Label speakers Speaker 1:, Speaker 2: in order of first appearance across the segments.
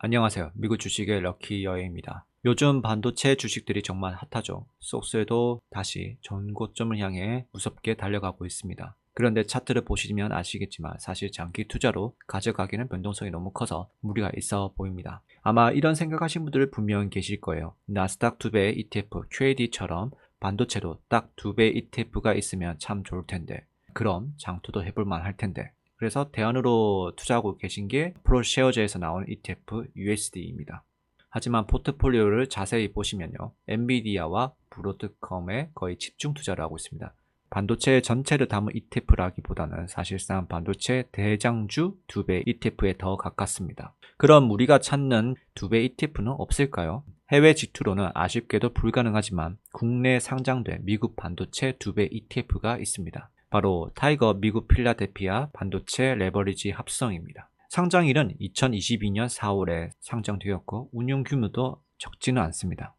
Speaker 1: 안녕하세요. 미국 주식의 럭키여행입니다. 요즘 반도체 주식들이 정말 핫하죠. 속스에도 다시 전고점을 향해 무섭게 달려가고 있습니다. 그런데 차트를 보시면 아시겠지만 사실 장기 투자로 가져가기는 변동성이 너무 커서 무리가 있어 보입니다. 아마 이런 생각하신 분들 분명 계실 거예요. 나스닥 2배 ETF QAD처럼 반도체도 딱 2배 ETF가 있으면 참 좋을 텐데, 그럼 장투도 해볼 만할 텐데. 그래서 대안으로 투자하고 계신 게 프로쉐어즈에서 나온 ETF USD입니다. 하지만 포트폴리오를 자세히 보시면요, 엔비디아와 브로드컴에 거의 집중 투자를 하고 있습니다. 반도체 전체를 담은 ETF라기보다는 사실상 반도체 대장주 2배 ETF에 더 가깝습니다. 그럼 우리가 찾는 2배 ETF는 없을까요? 해외 지투로는 아쉽게도 불가능하지만 국내에 상장된 미국 반도체 2배 ETF가 있습니다. 바로 타이거 미국 필라델피아 반도체 레버리지 합성입니다. 상장일은 2022년 4월에 상장되었고 운용 규모도 적지는 않습니다.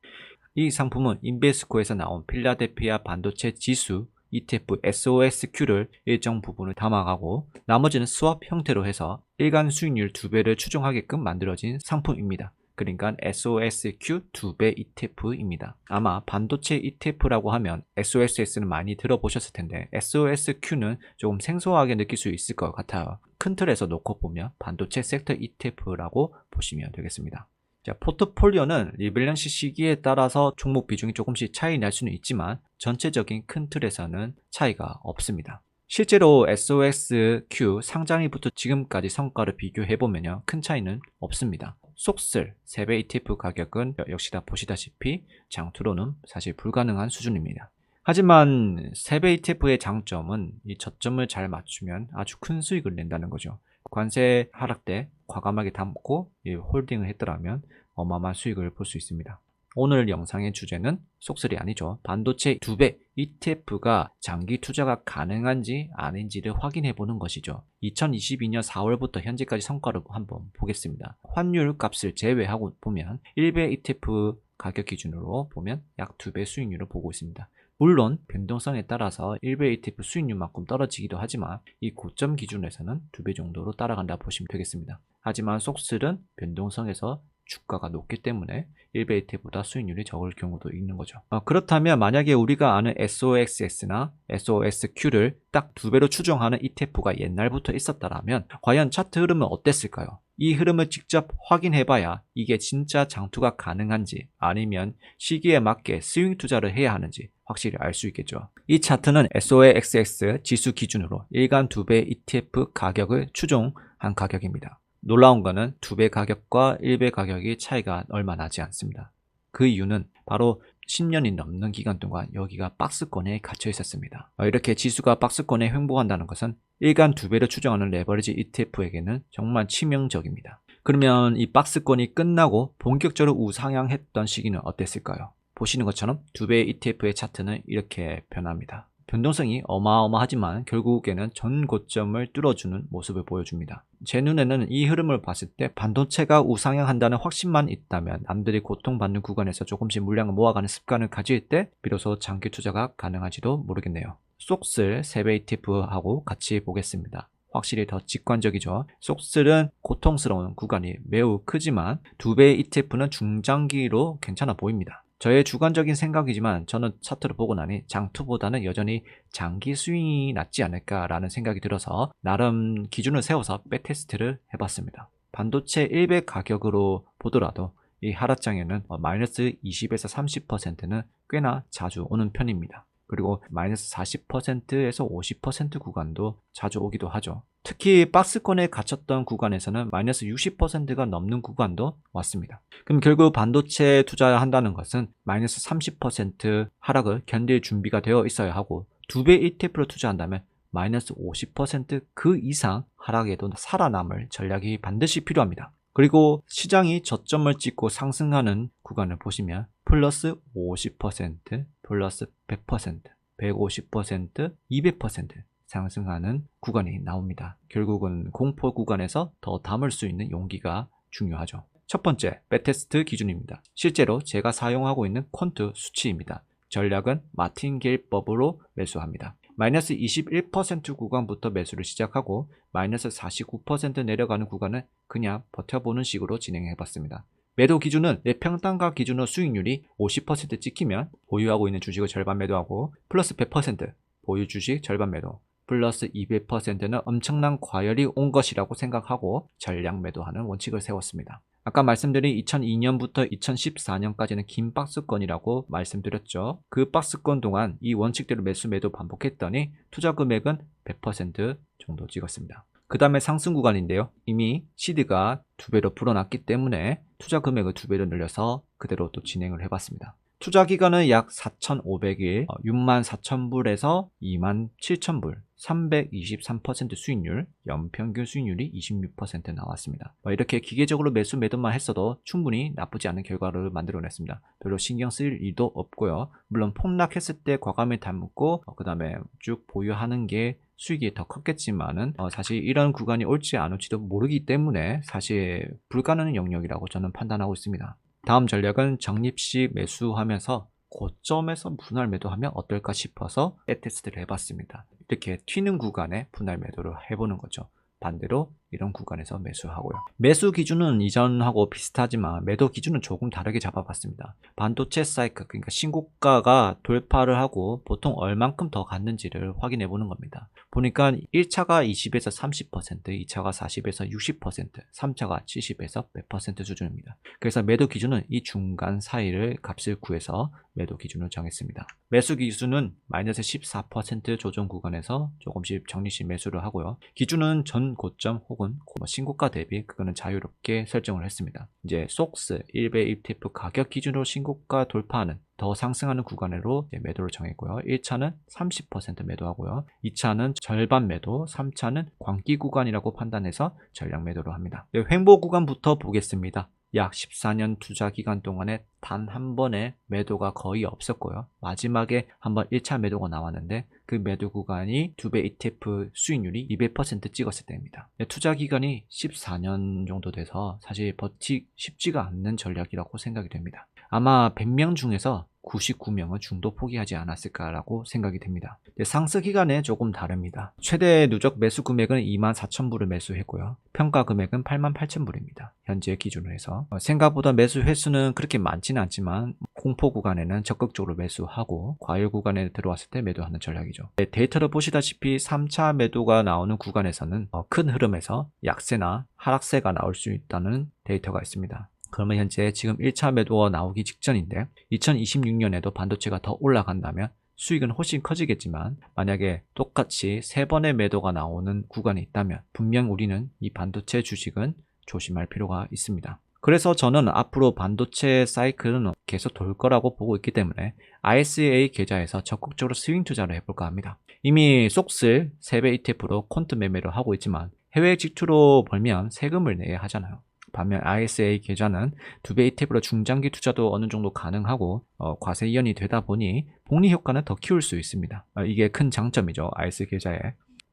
Speaker 1: 이 상품은 인베스코에서 나온 필라델피아 반도체 지수 ETF SOSQ를 일정 부분을 담아가고 나머지는 스왑 형태로 해서 일간 수익률 2배를 추정하게끔 만들어진 상품입니다. 그러니까 SOSQ 2배 ETF입니다. 아마 반도체 ETF라고 하면 SOSS는 많이 들어보셨을 텐데 SOSQ는 조금 생소하게 느낄 수 있을 것 같아요. 큰 틀에서 놓고 보면 반도체 섹터 ETF라고 보시면 되겠습니다. 자, 포트폴리오는 리밸런스 시기에 따라서 종목 비중이 조금씩 차이 날 수는 있지만 전체적인 큰 틀에서는 차이가 없습니다. 실제로 SOSQ 상장일부터 지금까지 성과를 비교해보면요, 큰 차이는 없습니다. 속슬 3배 ETF 가격은 역시 다 보시다시피 장투로는 사실 불가능한 수준입니다. 하지만 3배 ETF의 장점은 이 저점을 잘 맞추면 아주 큰 수익을 낸다는 거죠. 관세 하락 때 과감하게 담고 홀딩을 했더라면 어마어마한 수익을 볼 수 있습니다. 오늘 영상의 주제는 속슬이 아니죠. 반도체 2배 ETF가 장기 투자가 가능한지 아닌지를 확인해 보는 것이죠. 2022년 4월부터 현재까지 성과를 한번 보겠습니다. 환율 값을 제외하고 보면 1배 ETF 가격 기준으로 보면 약 2배 수익률을 보고 있습니다. 물론 변동성에 따라서 1배 ETF 수익률만큼 떨어지기도 하지만 이 고점 기준에서는 2배 정도로 따라간다 보시면 되겠습니다. 하지만 속슬은 변동성에서 주가가 높기 때문에 1배 ETF보다 수익률이 적을 경우도 있는 거죠. 그렇다면 만약에 우리가 아는 SOXS나 SOSQ를 딱 2배로 추정하는 ETF가 옛날부터 있었다면 과연 차트 흐름은 어땠을까요? 이 흐름을 직접 확인해봐야 이게 진짜 장투가 가능한지 아니면 시기에 맞게 스윙 투자를 해야 하는지 확실히 알 수 있겠죠. 이 차트는 SOXX 지수 기준으로 일간 2배 ETF 가격을 추종한 가격입니다. 놀라운 거는 2배 가격과 1배 가격이 차이가 얼마 나지 않습니다. 그 이유는 바로 10년이 넘는 기간 동안 여기가 박스권에 갇혀 있었습니다. 이렇게 지수가 박스권에 횡보한다는 것은 일간 2배를 추정하는 레버리지 ETF에게는 정말 치명적입니다. 그러면 이 박스권이 끝나고 본격적으로 우상향했던 시기는 어땠을까요? 보시는 것처럼 2배 ETF의 차트는 이렇게 변합니다. 변동성이 어마어마하지만 결국에는 전 고점을 뚫어주는 모습을 보여줍니다. 제 눈에는 이 흐름을 봤을 때 반도체가 우상향한다는 확신만 있다면 남들이 고통받는 구간에서 조금씩 물량을 모아가는 습관을 가질 때 비로소 장기 투자가 가능할지도 모르겠네요. 속슬 3배 ETF하고 같이 보겠습니다. 확실히 더 직관적이죠. 속슬은 고통스러운 구간이 매우 크지만 2배 ETF는 중장기로 괜찮아 보입니다. 저의 주관적인 생각이지만 저는 차트를 보고 나니 장투보다는 여전히 장기 스윙이 낫지 않을까라는 생각이 들어서 나름 기준을 세워서 백테스트를 해봤습니다. 반도체 1배 가격으로 보더라도 이 하락장에는 마이너스 20에서 30%는 꽤나 자주 오는 편입니다. 그리고 마이너스 40%에서 50% 구간도 자주 오기도 하죠. 특히 박스권에 갇혔던 구간에서는 마이너스 60%가 넘는 구간도 왔습니다. 그럼 결국 반도체 투자한다는 것은 마이너스 30% 하락을 견딜 준비가 되어 있어야 하고 2배 ETF로 투자한다면 마이너스 50% 이상 하락에도 살아남을 전략이 반드시 필요합니다. 그리고 시장이 저점을 찍고 상승하는 구간을 보시면 플러스 50%, 플러스 100%, 150%, 200% 상승하는 구간이 나옵니다. 결국은 공포 구간에서 더 담을 수 있는 용기가 중요하죠. 첫 번째, 백테스트 기준입니다. 실제로 제가 사용하고 있는 퀀트 수치입니다. 전략은 마틴게일법으로 매수합니다. 마이너스 21% 구간부터 매수를 시작하고 마이너스 49% 내려가는 구간은 그냥 버텨보는 식으로 진행해 봤습니다. 매도 기준은 내 평단가 기준으로 수익률이 50% 찍히면 보유하고 있는 주식을 절반 매도하고 플러스 100% 보유 주식 절반 매도 플러스 200%는 엄청난 과열이 온 것이라고 생각하고 전량 매도하는 원칙을 세웠습니다. 아까 말씀드린 2002년부터 2014년까지는 긴 박스권이라고 말씀드렸죠. 그 박스권 동안 이 원칙대로 매수 매도 반복했더니 투자 금액은 100% 정도 찍었습니다. 그 다음에 상승 구간인데요. 이미 시드가 2배로 불어났기 때문에 투자 금액을 2배로 늘려서 그대로 또 진행을 해봤습니다. 투자 기간은 약 4,500일, 64,000불에서 27,000불, 323% 수익률, 연평균 수익률이 26% 나왔습니다. 이렇게 기계적으로 매수 매도만 했어도 충분히 나쁘지 않은 결과를 만들어냈습니다. 별로 신경 쓸 일도 없고요. 물론 폭락했을 때 과감히 담고 그 다음에 쭉 보유하는 게 수익이 더 컸겠지만은 사실 이런 구간이 올지 안 올지도 모르기 때문에 사실 불가능한 영역이라고 저는 판단하고 있습니다. 다음 전략은 적립식 매수하면서 고점에서 분할 매도하면 어떨까 싶어서 테스트를 해봤습니다. 이렇게 튀는 구간에 분할 매도를 해보는 거죠. 반대로 이런 구간에서 매수하고요. 매수 기준은 이전하고 비슷하지만 매도 기준은 조금 다르게 잡아봤습니다. 반도체 사이클, 그러니까 신고가가 돌파를 하고 보통 얼만큼 더 갔는지를 확인해 보는 겁니다. 보니까 1차가 20에서 30%, 2차가 40에서 60%, 3차가 70에서 100% 수준입니다. 그래서 매도 기준은 이 중간 사이를 값을 구해서 매도 기준을 정했습니다. 매수 기준은 마이너스 14% 조정 구간에서 조금씩 적립식 매수를 하고요. 기준은 전 고점 혹은 신고가 대비 그거는 자유롭게 설정을 했습니다. 이제 속스 1배 ETF 가격 기준으로 신고가 돌파하는 더 상승하는 구간으로 매도를 정했고요. 1차는 30% 매도하고요. 2차는 절반 매도, 3차는 광기 구간이라고 판단해서 전량 매도를 합니다. 횡보 구간부터 보겠습니다. 약 14년 투자 기간 동안에 단 한 번의 매도가 거의 없었고요. 마지막에 한번 1차 매도가 나왔는데 그 매도 구간이 2배 ETF 수익률이 200% 찍었을 때입니다. 투자 기간이 14년 정도 돼서 사실 버티기 쉽지가 않는 전략이라고 생각이 됩니다. 아마 100명 중에서 99명은 중도 포기하지 않았을까라고 생각이 됩니다. 상승 기간에 조금 다릅니다. 최대 누적 매수 금액은 24,000불을 매수했고요. 평가 금액은 88,000불입니다. 현재 기준으로 해서 생각보다 매수 횟수는 그렇게 많지는 않지만 공포 구간에는 적극적으로 매수하고 과열 구간에 들어왔을 때 매도하는 전략이죠. 데이터를 보시다시피 3차 매도가 나오는 구간에서는 큰 흐름에서 약세나 하락세가 나올 수 있다는 데이터가 있습니다. 그러면 현재 지금 1차 매도가 나오기 직전인데 2026년에도 반도체가 더 올라간다면 수익은 훨씬 커지겠지만 만약에 똑같이 3번의 매도가 나오는 구간이 있다면 분명 우리는 이 반도체 주식은 조심할 필요가 있습니다. 그래서 저는 앞으로 반도체 사이클은 계속 돌 거라고 보고 있기 때문에 ISA 계좌에서 적극적으로 스윙 투자를 해볼까 합니다. 이미 속슬 3배 ETF로 콘트 매매를 하고 있지만 해외 지출로 벌면 세금을 내야 하잖아요. 반면 ISA 계좌는 2배 ETF로 중장기 투자도 어느 정도 가능하고 과세 이연이 되다 보니 복리 효과는 더 키울 수 있습니다. 이게 큰 장점이죠. ISA 계좌에.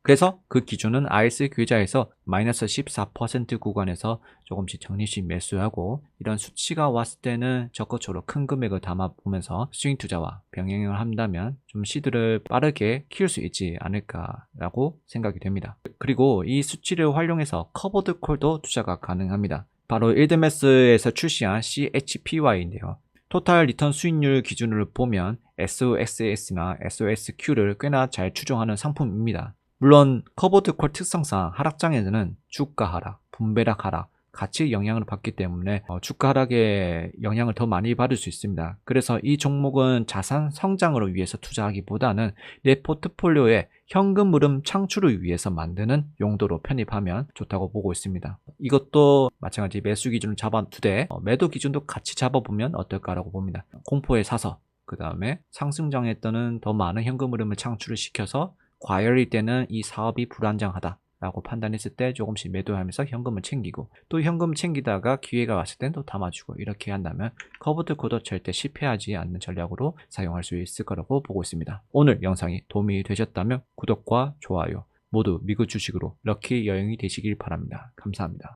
Speaker 1: 그래서 그 기준은 ISA 계좌에서 마이너스 14% 구간에서 조금씩 적립식 매수하고 이런 수치가 왔을 때는 적극적으로 큰 금액을 담아보면서 스윙 투자와 병행을 한다면 좀 시드를 빠르게 키울 수 있지 않을까라고 생각이 됩니다. 그리고 이 수치를 활용해서 커버드 콜도 투자가 가능합니다. 바로 일드매스에서 출시한 CHPY인데요. 토탈 리턴 수익률 기준으로 보면 SOXS나 SOSQ를 꽤나 잘 추종하는 상품입니다. 물론 커버드 콜 특성상 하락장에는 주가 하락, 분배락 하락 같이 영향을 받기 때문에 주가 하락에 영향을 더 많이 받을 수 있습니다. 그래서 이 종목은 자산 성장을 위해서 투자하기보다는 내 포트폴리오에 현금 흐름 창출을 위해서 만드는 용도로 편입하면 좋다고 보고 있습니다. 이것도 마찬가지 매수 기준을 잡아두되 매도 기준도 같이 잡아보면 어떨까라고 봅니다. 공포에 사서 그 다음에 상승장에 때는 더 많은 현금 흐름을 창출을 시켜서 과열일 때는 이 사업이 불안정하다 라고 판단했을 때 조금씩 매도하면서 현금을 챙기고 또 현금 챙기다가 기회가 왔을 땐 또 담아주고 이렇게 한다면 커버드 콜도 절대 실패하지 않는 전략으로 사용할 수 있을 거라고 보고 있습니다. 오늘 영상이 도움이 되셨다면 구독과 좋아요 모두 미국 주식으로 럭키 여행이 되시길 바랍니다. 감사합니다.